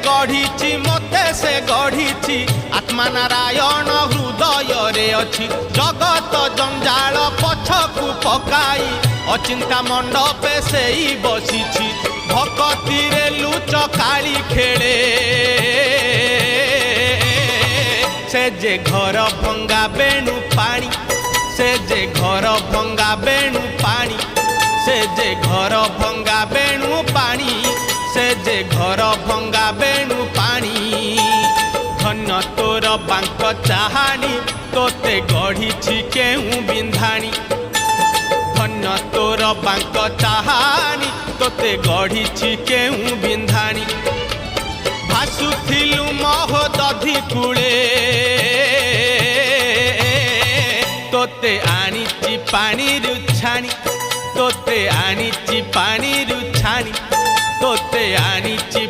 गढ़ी मते से गढ़ी आत्मा नारायण हृदय रे अच्छी जगत जंजाल पछकु पकाई अचिंता मंडपे से ही बसी भक्ति रे लुच काली खेले से जे घर भंगा बेणु पानी से जे घर भंगा बेणु पानी से जे घर भंगा बेणु पानी से जे घर भंगा बेणु पानी धन्य तोर बांक चाहानी तोते गढ़ी केहू बिंधाणी धन्य तोर बांक चाहानी तोते गढ़ी केहू बिंधाणी भासुथिलु महोदधि कूले तोते आनीची पानी रुछाणी तोते आनीची पानी रुछाणी तोते आनीची